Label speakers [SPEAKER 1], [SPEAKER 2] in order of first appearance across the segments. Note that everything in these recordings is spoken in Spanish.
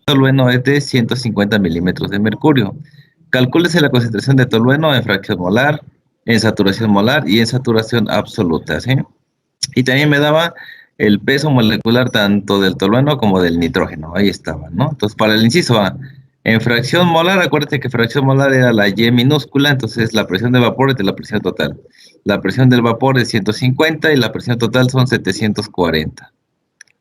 [SPEAKER 1] tolueno es de 150 milímetros de mercurio. Calcúlese la concentración de tolueno en fracción molar, en saturación molar y en saturación absoluta, ¿sí? Y también me daba el peso molecular tanto del tolueno como del nitrógeno. Ahí estaba, ¿no? Entonces, para el inciso A, en fracción molar, acuérdate que fracción molar era la Y minúscula, entonces la presión de vapor es de la presión total. La presión del vapor es 150 y la presión total son 740.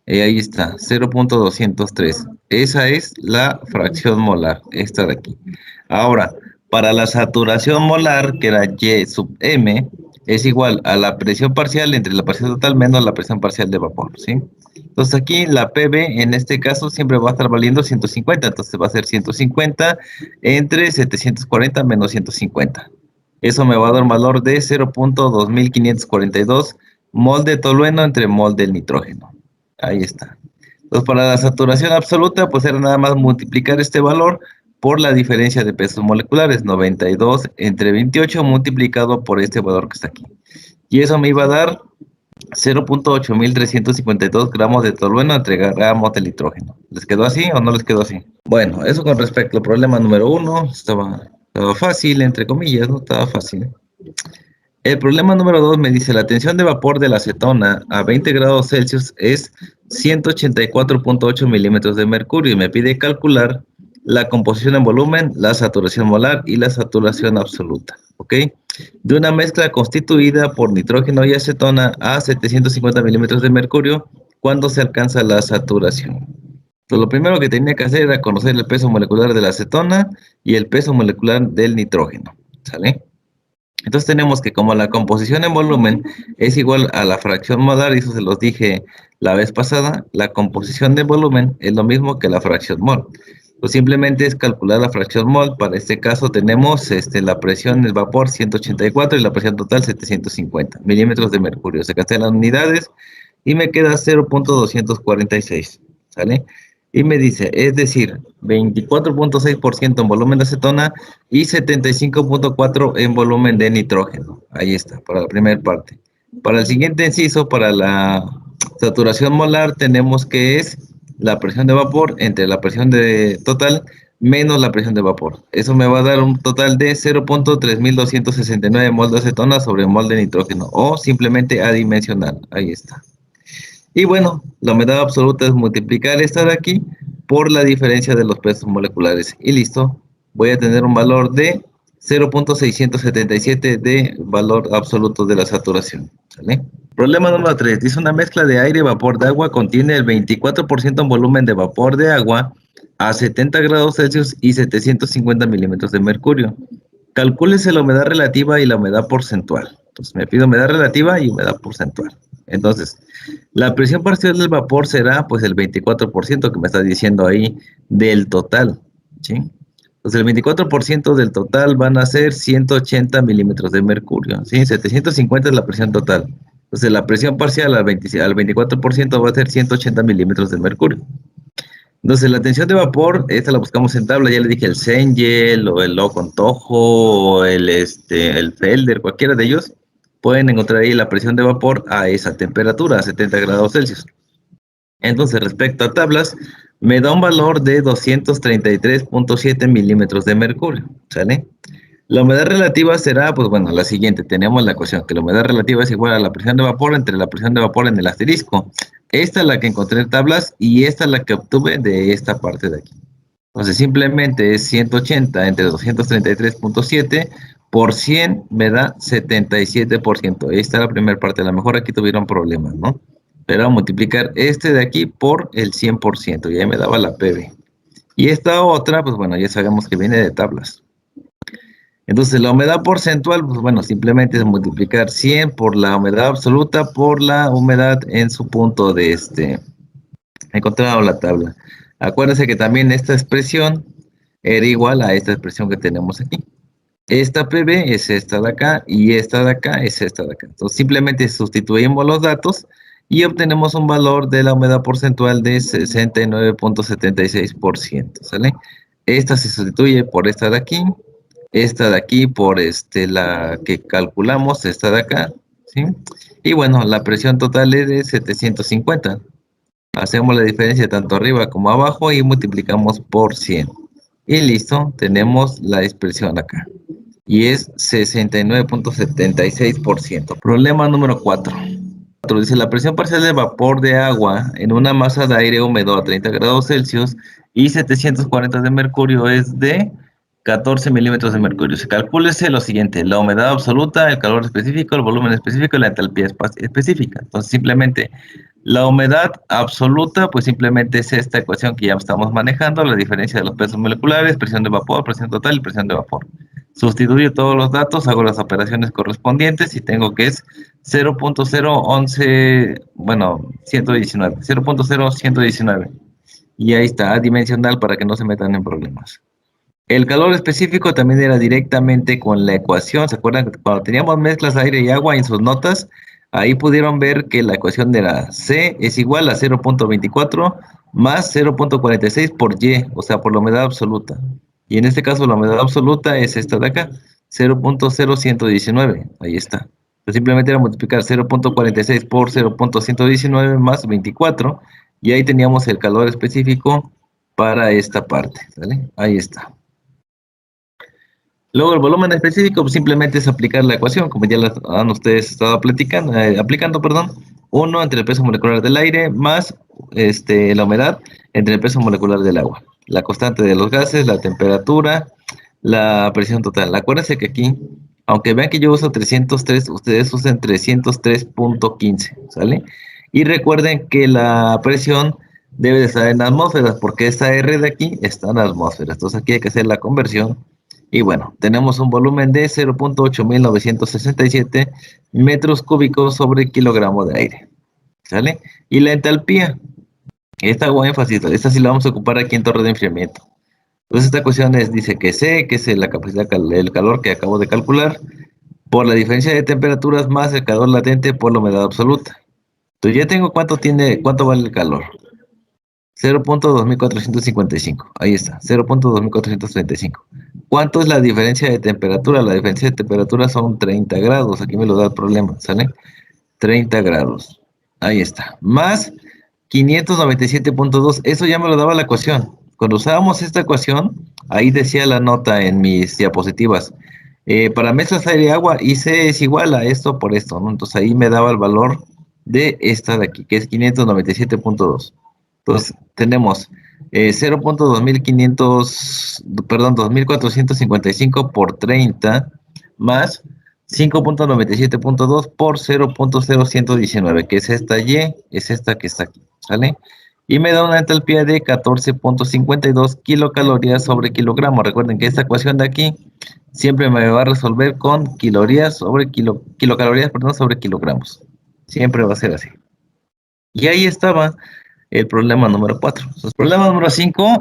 [SPEAKER 1] Y ahí está, 0.203. Esa es la fracción molar, esta de aquí. Ahora, para la saturación molar, que era Y sub M, es igual a la presión parcial entre la presión total menos la presión parcial de vapor, ¿sí? Entonces aquí la PV en este caso siempre va a estar valiendo 150, entonces va a ser 150 entre 740 menos 150. Eso me va a dar un valor de 0.2542 mol de tolueno entre mol del nitrógeno. Ahí está. Entonces, para la saturación absoluta, pues era nada más multiplicar este valor por la diferencia de pesos moleculares, 92 entre 28 multiplicado por este valor que está aquí. Y eso me iba a dar 0.8352 gramos de tolueno entre gramos de nitrógeno. ¿Les quedó así o no les quedó así? Bueno, eso con respecto al problema número 1, estaba fácil, entre comillas, no estaba fácil. El problema número 2 me dice, la tensión de vapor de la acetona a 20 grados Celsius es 184.8 milímetros de mercurio y me pide calcular la composición en volumen, la saturación molar y la saturación absoluta, ¿ok? De una mezcla constituida por nitrógeno y acetona a 750 milímetros de mercurio, ¿cuándo se alcanza la saturación? Entonces, lo primero que tenía que hacer era conocer el peso molecular de la acetona y el peso molecular del nitrógeno, ¿sale? Entonces tenemos que como la composición en volumen es igual a la fracción molar, y eso se los dije la vez pasada, la composición de volumen es lo mismo que la fracción mol. Pues simplemente es calcular la fracción mol. Para este caso tenemos la presión del vapor 184 y la presión total 750 milímetros de mercurio. Se cancelan unidades y me queda 0.246, ¿sale? Y me dice, es decir, 24.6% en volumen de acetona y 75.4% en volumen de nitrógeno. Ahí está, para la primera parte. Para el siguiente inciso, para la saturación molar, tenemos que es la presión de vapor entre la presión de total menos la presión de vapor. Eso me va a dar un total de 0.3269 mol de acetona sobre mol de nitrógeno, o simplemente adimensional. Ahí está. Y bueno, la humedad absoluta es multiplicar esta de aquí por la diferencia de los pesos moleculares. Y listo, voy a tener un valor de 0.677 de valor absoluto de la saturación. ¿Sale? Problema número 3. Dice una mezcla de aire y vapor de agua contiene el 24% en volumen de vapor de agua a 70 grados Celsius y 750 milímetros de mercurio. Calcúlese la humedad relativa y la humedad porcentual. Entonces me pido humedad relativa y humedad porcentual. Entonces, la presión parcial del vapor será pues el 24% que me está diciendo ahí del total, ¿sí? Entonces el 24% del total van a ser 180 milímetros de mercurio, ¿sí? 750 es la presión total. Entonces la presión parcial al 24% va a ser 180 milímetros de mercurio. Entonces la tensión de vapor, esta la buscamos en tabla, ya le dije el Cengel o el Locontojo o el Felder, cualquiera de ellos, pueden encontrar ahí la presión de vapor a esa temperatura, a 70 grados Celsius. Entonces, respecto a tablas, me da un valor de 233.7 milímetros de mercurio, ¿sale? La humedad relativa será, pues bueno, la siguiente. Tenemos la ecuación, que la humedad relativa es igual a la presión de vapor entre la presión de vapor en el asterisco. Esta es la que encontré en tablas y esta es la que obtuve de esta parte de aquí. Entonces, simplemente es 180 entre 233.7 por 100 me da 77%. Esta es la primera parte. A lo mejor aquí tuvieron problemas, ¿no? Pero a multiplicar este de aquí por el 100% y ahí me daba la PV. Y esta otra, pues bueno, ya sabemos que viene de tablas. Entonces, la humedad porcentual, pues bueno, simplemente es multiplicar 100 por la humedad absoluta por la humedad en su punto de he encontrado la tabla. Acuérdense que también esta expresión era igual a esta expresión que tenemos aquí. Esta PV es esta de acá y esta de acá es esta de acá. Entonces, simplemente sustituimos los datos y obtenemos un valor de la humedad porcentual de 69.76%, ¿sale? Esta se sustituye por esta de aquí por la que calculamos, esta de acá, ¿sí? Y bueno, la presión total es de 750. Hacemos la diferencia tanto arriba como abajo y multiplicamos por 100. Y listo, tenemos la expresión acá. Y es 69.76%. Problema número 4. Dice, la presión parcial de vapor de agua en una masa de aire húmedo a 30 grados Celsius y 740 de mercurio es de 14 milímetros de mercurio. Se calcúlese lo siguiente: la humedad absoluta, el calor específico, el volumen específico y la entalpía específica. Entonces, simplemente la humedad absoluta, pues simplemente es esta ecuación que ya estamos manejando, la diferencia de los pesos moleculares, presión de vapor, presión total y presión de vapor. Sustituyo todos los datos, hago las operaciones correspondientes y tengo que es 0.011, bueno, 119, 0.0119. Y ahí está, adimensional para que no se metan en problemas. El calor específico también era directamente con la ecuación. ¿Se acuerdan que cuando teníamos mezclas de aire y agua en sus notas? Ahí pudieron ver que la ecuación era C es igual a 0.24 más 0.46 por Y, o sea, por la humedad absoluta. Y en este caso la humedad absoluta es esta de acá, 0.0119. Ahí está. Pues simplemente era multiplicar 0.46 por 0.119 más 24 y ahí teníamos el calor específico para esta parte. ¿Sale? Ahí está. Luego el volumen específico pues, simplemente es aplicar la ecuación, como ya la han ustedes estado aplicando, perdón, 1 entre el peso molecular del aire más la humedad entre el peso molecular del agua. La constante de los gases, la temperatura, la presión total. Acuérdense que aquí, aunque vean que yo uso 303, ustedes usen 303.15, ¿sale? Y recuerden que la presión debe de estar en atmósferas, porque esta R de aquí está en atmósferas. Entonces aquí hay que hacer la conversión. Y bueno, tenemos un volumen de 0.8967 metros cúbicos sobre kilogramo de aire. ¿Sale? Y la entalpía, esta hago énfasis, esta sí la vamos a ocupar aquí en torre de enfriamiento. Entonces esta cuestión dice que C, que es la capacidad, el calor que acabo de calcular, por la diferencia de temperaturas más el calor latente por la humedad absoluta. Entonces ya tengo cuánto vale el calor. 0.2455. Ahí está, 0.2435. ¿Cuánto es la diferencia de temperatura? La diferencia de temperatura son 30 grados. Aquí me lo da el problema, ¿sale? 30 grados. Ahí está. Más 597.2. Eso ya me lo daba la ecuación. Cuando usábamos esta ecuación, ahí decía la nota en mis diapositivas. Para mezclas aire y agua, IC es igual a esto por esto, ¿no? Entonces ahí me daba el valor de esta de aquí, que es 597.2. Entonces tenemos 0.2500, perdón, 2455 por 30 más 5.97.2 por 0.0119, que es esta Y, es esta que está aquí, ¿sale? Y me da una entalpía de 14.52 kilocalorías sobre kilogramo. Recuerden que esta ecuación de aquí siempre me va a resolver con kilocalorías, perdón, sobre kilogramos. Siempre va a ser así. Y ahí estaba el problema número 4. El problema número 5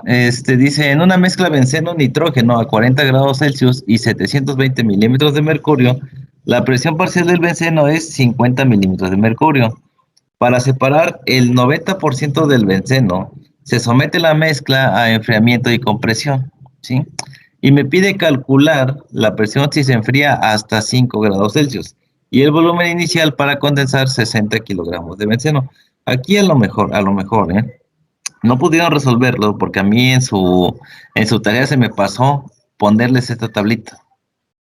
[SPEAKER 1] dice, en una mezcla benceno-nitrógeno a 40 grados Celsius y 720 milímetros de mercurio, la presión parcial del benceno es 50 milímetros de mercurio. Para separar el 90% del benceno, se somete la mezcla a enfriamiento y compresión, ¿sí? Y me pide calcular la presión si se enfría hasta 5 grados Celsius y el volumen inicial para condensar 60 kilogramos de benceno. Aquí a lo mejor, no pudieron resolverlo porque a mí en su tarea se me pasó ponerles esta tablita.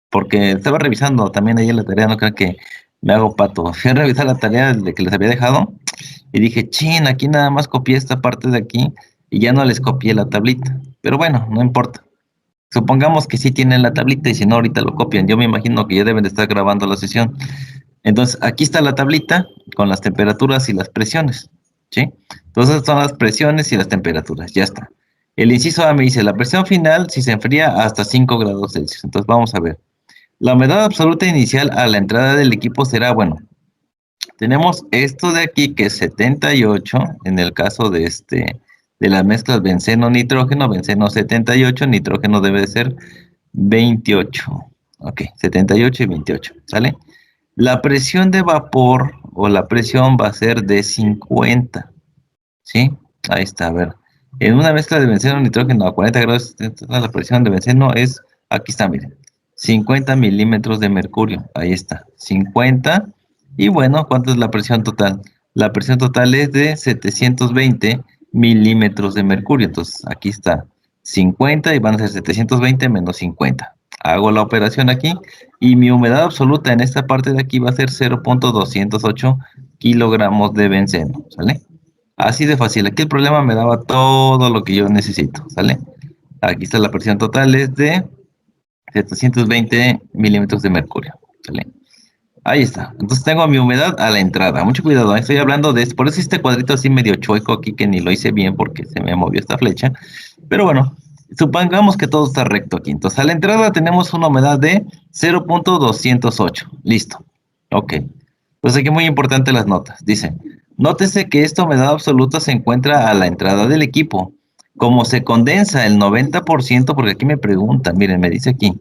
[SPEAKER 1] Porque estaba revisando también ahí en la tarea, no crean que me hago pato. Fui a revisar la tarea de que les había dejado y dije, chin, aquí nada más copié esta parte de aquí y ya no les copié la tablita. Pero bueno, no importa. Supongamos que sí tienen la tablita y si no, ahorita lo copian. Yo me imagino que ya deben de estar grabando la sesión. Entonces, aquí está la tablita con las temperaturas y las presiones, ¿sí? Entonces, son las presiones y las temperaturas, ya está. El inciso A me dice, la presión final si se enfría hasta 5 grados Celsius. Entonces, vamos a ver. La humedad absoluta inicial a la entrada del equipo será, bueno, tenemos esto de aquí que es 78, en el caso de las mezclas benceno-nitrógeno, benceno 78, nitrógeno debe de ser 28. Ok, 78 y 28, ¿sale? La presión de vapor o la presión va a ser de 50, ¿sí? Ahí está, a ver. En una mezcla de benceno nitrógeno a 40 grados, la presión de benceno es, aquí está, miren, 50 milímetros de mercurio. Ahí está, 50. Y bueno, ¿cuánto es la presión total? la presión total es de 720 milímetros de mercurio. Entonces, aquí está 50 y van a ser 720 menos 50. Hago la operación aquí y mi humedad absoluta en esta parte de aquí va a ser 0.208 kilogramos de benceno, ¿sale? Así de fácil. Aquí el problema me daba todo lo que yo necesito, ¿sale? Aquí está la presión total, es de 720 milímetros de mercurio, ¿sale? Ahí está. Entonces tengo mi humedad a la entrada. Mucho cuidado, estoy hablando de esto. Por eso este cuadrito así medio chueco aquí que ni lo hice bien porque se me movió esta flecha. Pero bueno, supongamos que todo está recto aquí. Entonces a la entrada tenemos una humedad de 0.208. Listo. Ok. Pues aquí muy importante las notas. Dice, nótese que esta humedad absoluta se encuentra a la entrada del equipo. Como se condensa el 90%, porque aquí me preguntan, miren, me dice aquí,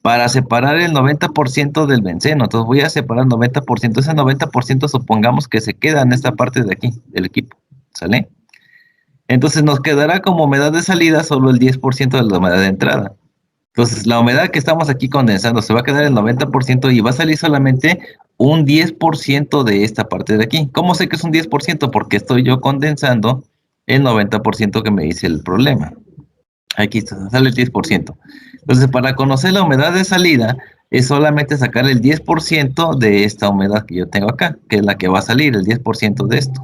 [SPEAKER 1] para separar el 90% del benceno. Entonces voy a separar 90%. Ese 90% supongamos que se queda en esta parte de aquí, del equipo. ¿Sale? Entonces nos quedará como humedad de salida solo el 10% de la humedad de entrada. Entonces la humedad que estamos aquí condensando se va a quedar el 90% y va a salir solamente un 10% de esta parte de aquí. ¿Cómo sé que es un 10%? Porque estoy yo condensando el 90% que me dice el problema. Aquí está, sale el 10%. Entonces, para conocer la humedad de salida, es solamente sacar el 10% de esta humedad que yo tengo acá, que es la que va a salir, el 10% de esto.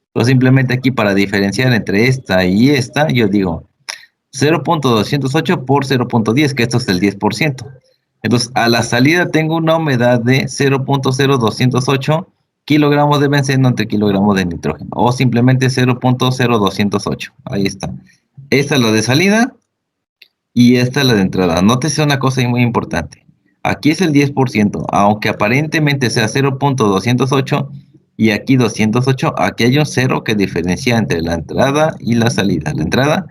[SPEAKER 1] Entonces, simplemente aquí para diferenciar entre esta y esta, yo digo 0.208 por 0.10, que esto es el 10%. Entonces, a la salida tengo una humedad de 0.0208 kilogramos de benceno entre kilogramos de nitrógeno, o simplemente 0.0208. Ahí está. Esta es la de salida y esta es la de entrada. Nótese una cosa ahí muy importante. Aquí es el 10%, aunque aparentemente sea 0.208 y aquí 208, aquí hay un cero que diferencia entre la entrada y la salida. La entrada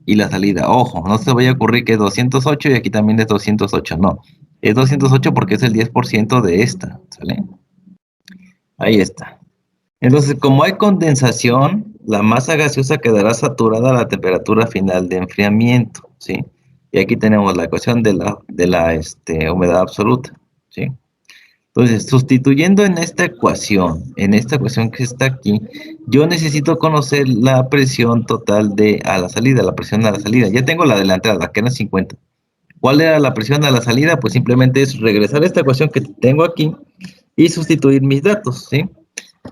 [SPEAKER 1] y la salida. Ojo, no se vaya a ocurrir que es 208 y aquí también es 208. No, es 208 porque es el 10% de esta. ¿Sale? Ahí está. Entonces, como hay condensación, la masa gaseosa quedará saturada a la temperatura final de enfriamiento, ¿sí? Y aquí tenemos la ecuación de la humedad absoluta, ¿sí? Entonces, sustituyendo en esta ecuación que está aquí, yo necesito conocer la presión total a la salida, la presión a la salida. Ya tengo la de la entrada, que eran 50. ¿Cuál era la presión a la salida? Pues simplemente es regresar a esta ecuación que tengo aquí y sustituir mis datos, ¿sí?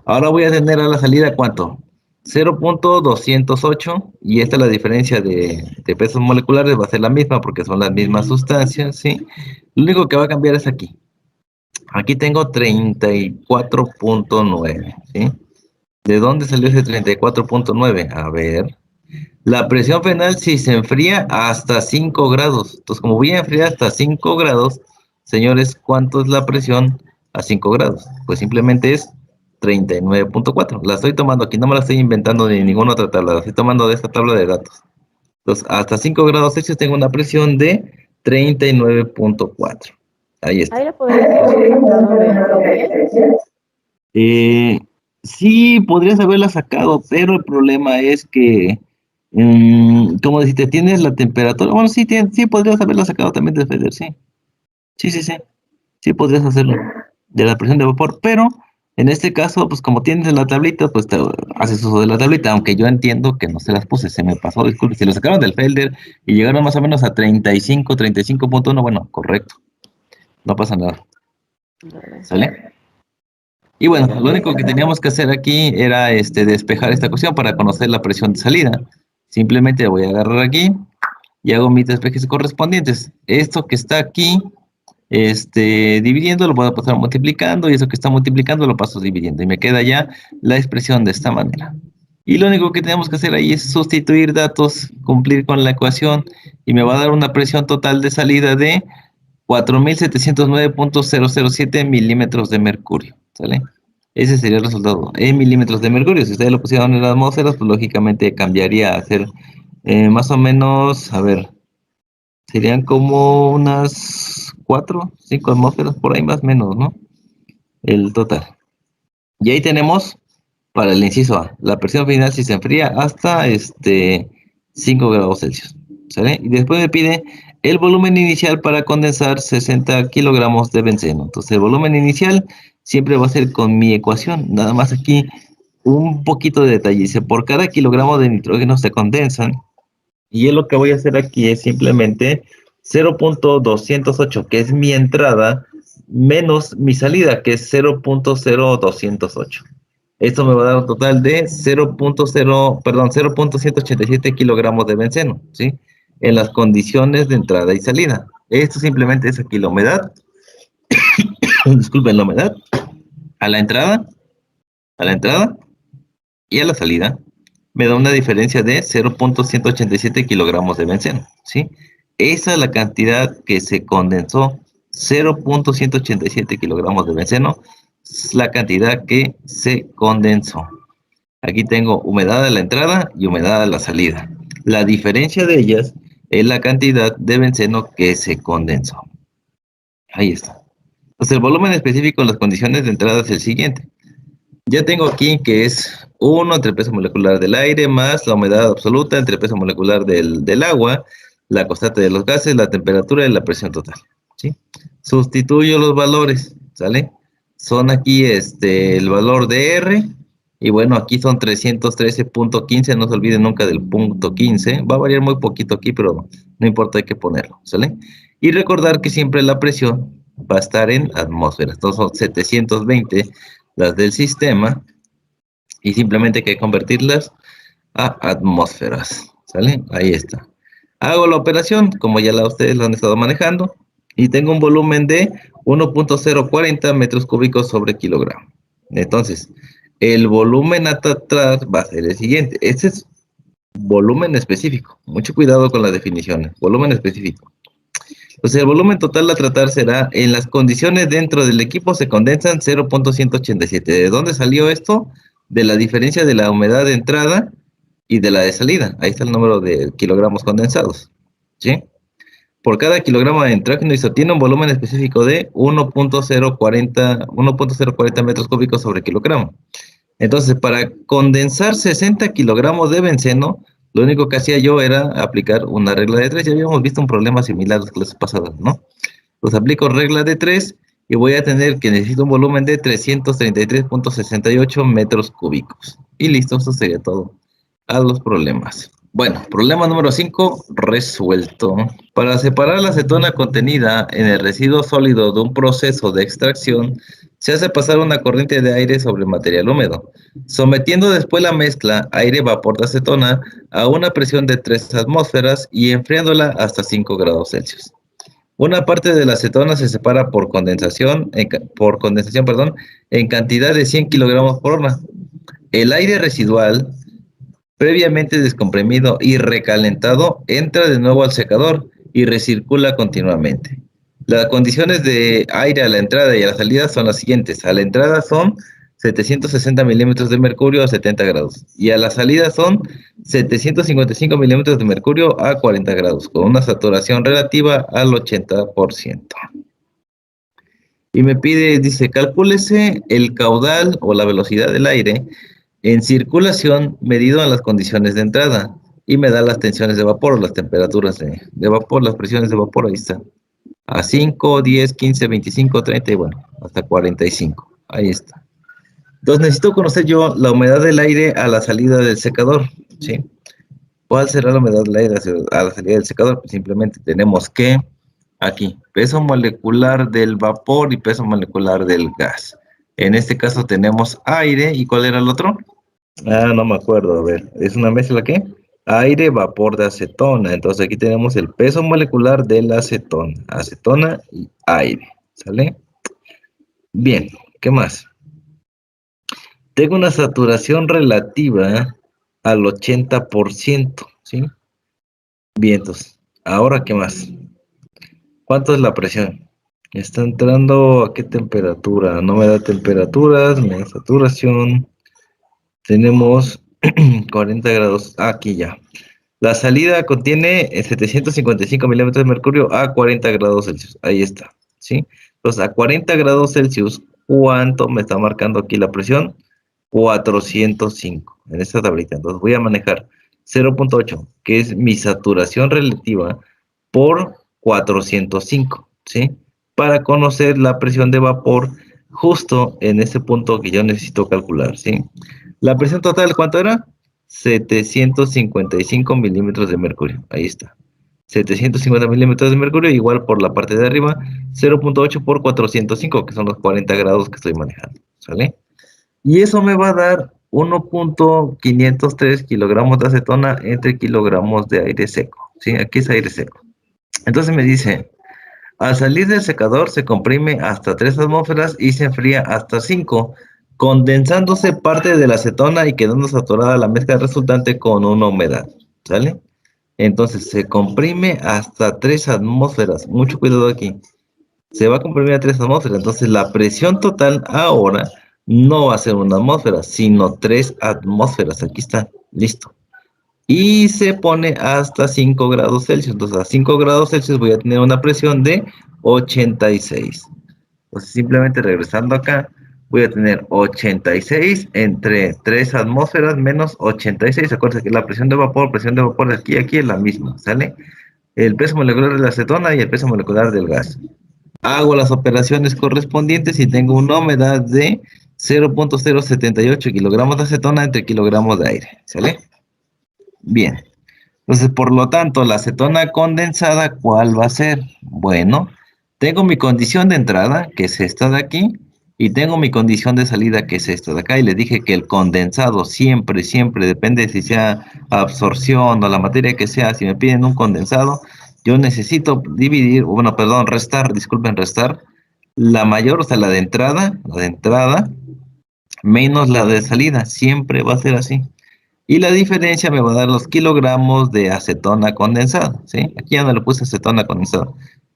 [SPEAKER 1] Ahora voy a tener a la salida ¿cuánto? 0.208 y esta es la diferencia de pesos moleculares, va a ser la misma porque son las mismas sustancias, ¿sí? Lo único que va a cambiar es aquí. Aquí tengo 34.9, ¿sí? ¿De dónde salió ese 34.9? A ver. La presión final si se enfría hasta 5 grados. Entonces, como voy a enfriar hasta 5 grados, señores, ¿cuánto es la presión a 5 grados? Pues simplemente es 39.4. La estoy tomando aquí, no me la estoy inventando ni ninguna otra tabla, la estoy tomando de esta tabla de datos. Entonces, hasta 5 grados Celsius tengo una presión de 39.4. Ahí está.
[SPEAKER 2] Ahí lo podrías haber sacado de Excel.
[SPEAKER 1] Eh, sí, podrías haberla sacado, pero el problema es que, como si te tienes la temperatura, bueno, sí, sí podrías haberla sacado también de Feder, sí. Sí, sí, sí, sí podrías hacerlo de la presión de vapor, pero en este caso, pues como tienes la tablita, pues te haces uso de la tablita, aunque yo entiendo que no se las puse, se me pasó, disculpe, si lo sacaron del Felder y llegaron más o menos a 35.1, bueno, correcto, no pasa nada,
[SPEAKER 2] Dale.
[SPEAKER 1] ¿sale? Y bueno, lo único que teníamos que hacer aquí era despejar esta cuestión para conocer la presión de salida. Simplemente voy a agarrar aquí y hago mis despejes correspondientes. Esto que está aquí, dividiendo, lo voy a pasar multiplicando y eso que está multiplicando lo paso dividiendo y me queda ya la expresión de esta manera. Y lo único que tenemos que hacer ahí es sustituir datos, cumplir con la ecuación y me va a dar una presión total de salida de 4.709.007 milímetros de mercurio, ¿sale? Ese sería el resultado, en milímetros de mercurio. Si ustedes lo pusieran en la atmósfera, pues lógicamente cambiaría a ser más o menos, a ver, serían como unas 4, 5 atmósferas, por ahí más o menos, ¿no? El total. Y ahí tenemos, para el inciso A, la presión final si se enfría hasta 5 grados Celsius, ¿sale? Y después me pide el volumen inicial para condensar 60 kilogramos de benceno. Entonces el volumen inicial siempre va a ser con mi ecuación. Nada más aquí un poquito de detalle. Dice, por cada kilogramo de nitrógeno se condensan. Y yo lo que voy a hacer aquí es simplemente 0.208, que es mi entrada, menos mi salida, que es 0.0208. Esto me va a dar un total de 0.187 kilogramos de benceno, ¿sí? En las condiciones de entrada y salida. Esto simplemente es aquí la humedad, disculpen, la humedad, a la entrada y a la salida, me da una diferencia de 0.187 kilogramos de benceno, ¿sí? Esa es la cantidad que se condensó, 0.187 kilogramos de benceno, es la cantidad que se condensó. Aquí tengo humedad a la entrada y humedad a la salida. La diferencia de ellas es la cantidad de benceno que se condensó. Ahí está. Pues el volumen específico en las condiciones de entrada es el siguiente. Ya tengo aquí que es 1 entre el peso molecular del aire más la humedad absoluta entre el peso molecular del agua, la constante de los gases, la temperatura y la presión total, ¿sí? Sustituyo los valores, ¿sale? Son aquí el valor de R, y bueno, aquí son 313.15, no se olviden nunca del punto 15, va a variar muy poquito aquí, pero no importa, hay que ponerlo, ¿sale? Y recordar que siempre la presión va a estar en atmósferas, entonces son 720 las del sistema, y simplemente hay que convertirlas a atmósferas, ¿sale? Ahí está. Hago la operación, como ya ustedes lo han estado manejando, y tengo un volumen de 1.040 metros cúbicos sobre kilogramo. Entonces, el volumen atrás va a ser el siguiente. Este es volumen específico. Mucho cuidado con las definiciones. Volumen específico. Pues el volumen total a tratar será, en las condiciones dentro del equipo se condensan 0.187. ¿De dónde salió esto? De la diferencia de la humedad de entrada y de la de salida. Ahí está el número de kilogramos condensados, ¿sí? Por cada kilogramo de nitrógeno se obtiene un volumen específico de 1.040 metros cúbicos sobre kilogramo. Entonces, para condensar 60 kilogramos de benceno, lo único que hacía yo era aplicar una regla de 3. Ya habíamos visto un problema similar las clases pasadas, ¿no? Pues aplico regla de 3 y voy a tener que necesito un volumen de 333.68 metros cúbicos. Y listo, eso sería todo a los problemas. Bueno, problema número 5 resuelto. Para separar la acetona contenida en el residuo sólido de un proceso de extracción, se hace pasar una corriente de aire sobre material húmedo, sometiendo después la mezcla aire-vapor de acetona a una presión de 3 atmósferas y enfriándola hasta 5 grados Celsius. Una parte de la acetona se separa por condensación, en cantidad de 100 kilogramos por hora. El aire residual, previamente descomprimido y recalentado, entra de nuevo al secador y recircula continuamente. Las condiciones de aire a la entrada y a la salida son las siguientes. A la entrada son 760 milímetros de mercurio a 70 grados y a la salida son 755 milímetros de mercurio a 40 grados, con una saturación relativa al 80%. Y me pide, dice, calcúlese el caudal o la velocidad del aire en circulación medido en las condiciones de entrada, y me da las tensiones de vapor, las temperaturas de vapor, las presiones de vapor, ahí está. A 5, 10, 15, 25, 30 y bueno, hasta 45. Ahí está. Entonces necesito conocer yo la humedad del aire a la salida del secador, ¿sí? ¿Cuál será la humedad del aire a la salida del secador? Pues simplemente tenemos que, aquí, peso molecular del vapor y peso molecular del gas. En este caso tenemos aire, ¿y cuál era el otro? Ah, no me acuerdo, a ver, ¿es una mezcla qué? Aire, vapor de acetona. Entonces aquí tenemos el peso molecular de la acetona y aire, ¿sale? Bien, ¿qué más? Tengo una saturación relativa al 80%, ¿sí? Bien, entonces, ahora, ¿qué más? ¿Cuánto es la presión? Está entrando a qué temperatura, no me da temperaturas, me da saturación. Tenemos 40 grados, aquí ya. La salida contiene 755 milímetros de mercurio a 40 grados Celsius. Ahí está, ¿sí? Entonces, a 40 grados Celsius, ¿cuánto me está marcando aquí la presión? 405 en esta tablita. Entonces, voy a manejar 0.8, que es mi saturación relativa, por 405, ¿sí? Para conocer la presión de vapor justo en ese punto que yo necesito calcular, ¿sí? La presión total, ¿cuánto era? 755 milímetros de mercurio. Ahí está. 750 milímetros de mercurio, igual por la parte de arriba, 0.8 por 405, que son los 40 grados que estoy manejando. ¿Sale? Y eso me va a dar 1.503 kilogramos de acetona entre kilogramos de aire seco. ¿Sí? Aquí es aire seco. Entonces me dice, al salir del secador se comprime hasta 3 atmósferas y se enfría hasta 5, condensándose parte de la acetona y quedando saturada la mezcla resultante con una humedad. ¿Sale? Entonces se comprime hasta 3 atmósferas. Mucho cuidado aquí. Se va a comprimir a 3 atmósferas. Entonces la presión total ahora no va a ser 1 atmósfera, sino 3 atmósferas. Aquí está. Listo. Y se pone hasta 5 grados Celsius. Entonces a 5 grados Celsius voy a tener una presión de 86. Entonces simplemente regresando acá, voy a tener 86 entre 3 atmósferas menos 86. Acuérdense que la presión de vapor de aquí es la misma, ¿sale? El peso molecular de la acetona y el peso molecular del gas. Hago las operaciones correspondientes y tengo una humedad de 0.078 kilogramos de acetona entre kilogramos de aire, ¿sale? Bien. Entonces, por lo tanto, la acetona condensada, ¿cuál va a ser? Bueno, tengo mi condición de entrada, que es esta de aquí, y tengo mi condición de salida, que es esta de acá, y les dije que el condensado siempre, siempre, depende si sea absorción o la materia que sea, si me piden un condensado, yo necesito dividir, bueno, perdón, restar, disculpen, restar, la mayor, o sea, la de entrada, menos la de salida, siempre va a ser así. Y la diferencia me va a dar los kilogramos de acetona condensada, ¿sí? Aquí ya no le puse acetona condensada.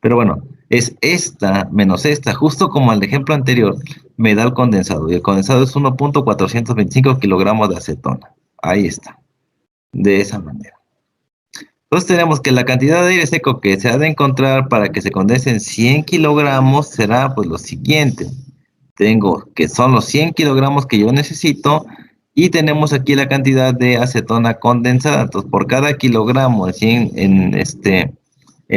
[SPEAKER 1] Pero bueno, es esta menos esta, justo como el ejemplo anterior, me da el condensado. Y el condensado es 1.425 kilogramos de acetona. Ahí está. De esa manera. Entonces tenemos que la cantidad de aire seco que se ha de encontrar para que se condensen 100 kilogramos será pues lo siguiente. Tengo que son los 100 kilogramos que yo necesito y tenemos aquí la cantidad de acetona condensada. Entonces, por cada kilogramo en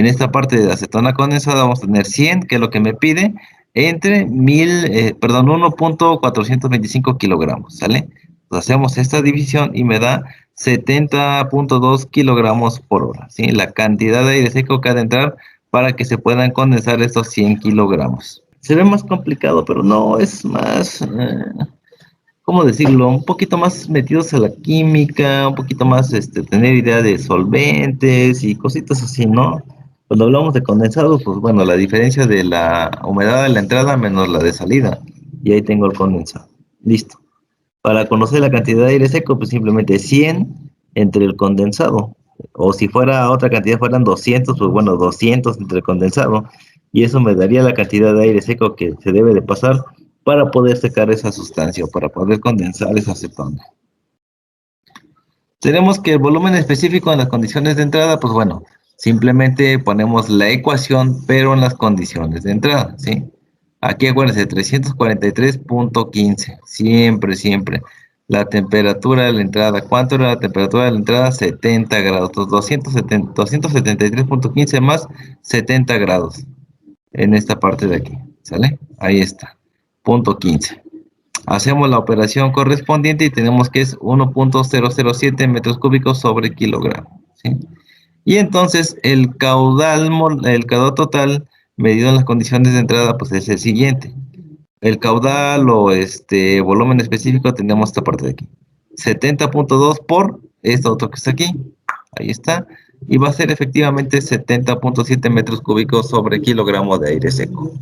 [SPEAKER 1] esta parte de acetona condensada vamos a tener 100, que es lo que me pide, entre 1.425 kilogramos, ¿sale? Entonces, hacemos esta división y me da 70.2 kilogramos por hora, ¿sí? La cantidad de aire seco que ha de entrar para que se puedan condensar estos 100 kilogramos. Se ve más complicado, pero no, es más, ¿cómo decirlo? Un poquito más metidos a la química, un poquito más, tener idea de solventes y cositas así, ¿no? Cuando hablamos de condensado, pues bueno, la diferencia de la humedad de la entrada menos la de salida. Y ahí tengo el condensado. Listo. Para conocer la cantidad de aire seco, pues simplemente 100 entre el condensado. O si fuera otra cantidad, fueran 200, pues bueno, 200 entre el condensado. Y eso me daría la cantidad de aire seco que se debe de pasar para poder secar esa sustancia o para poder condensar esa acetona. Tenemos que el volumen específico en las condiciones de entrada, pues bueno, simplemente ponemos la ecuación, pero en las condiciones de entrada, ¿sí? Aquí acuérdense, 343.15, siempre, siempre. La temperatura de la entrada, ¿cuánto era la temperatura de la entrada? 70 grados, 273.15 más 70 grados en esta parte de aquí, ¿sale? Ahí está, punto 15. Hacemos la operación correspondiente y tenemos que es 1.007 metros cúbicos sobre kilogramo, ¿sí? Y entonces el caudal total medido en las condiciones de entrada pues es el siguiente. El caudal o volumen específico tenemos esta parte de aquí. 70.2 por esto otro que está aquí. Ahí está. Y va a ser efectivamente 70.7 metros cúbicos sobre kilogramo de aire seco.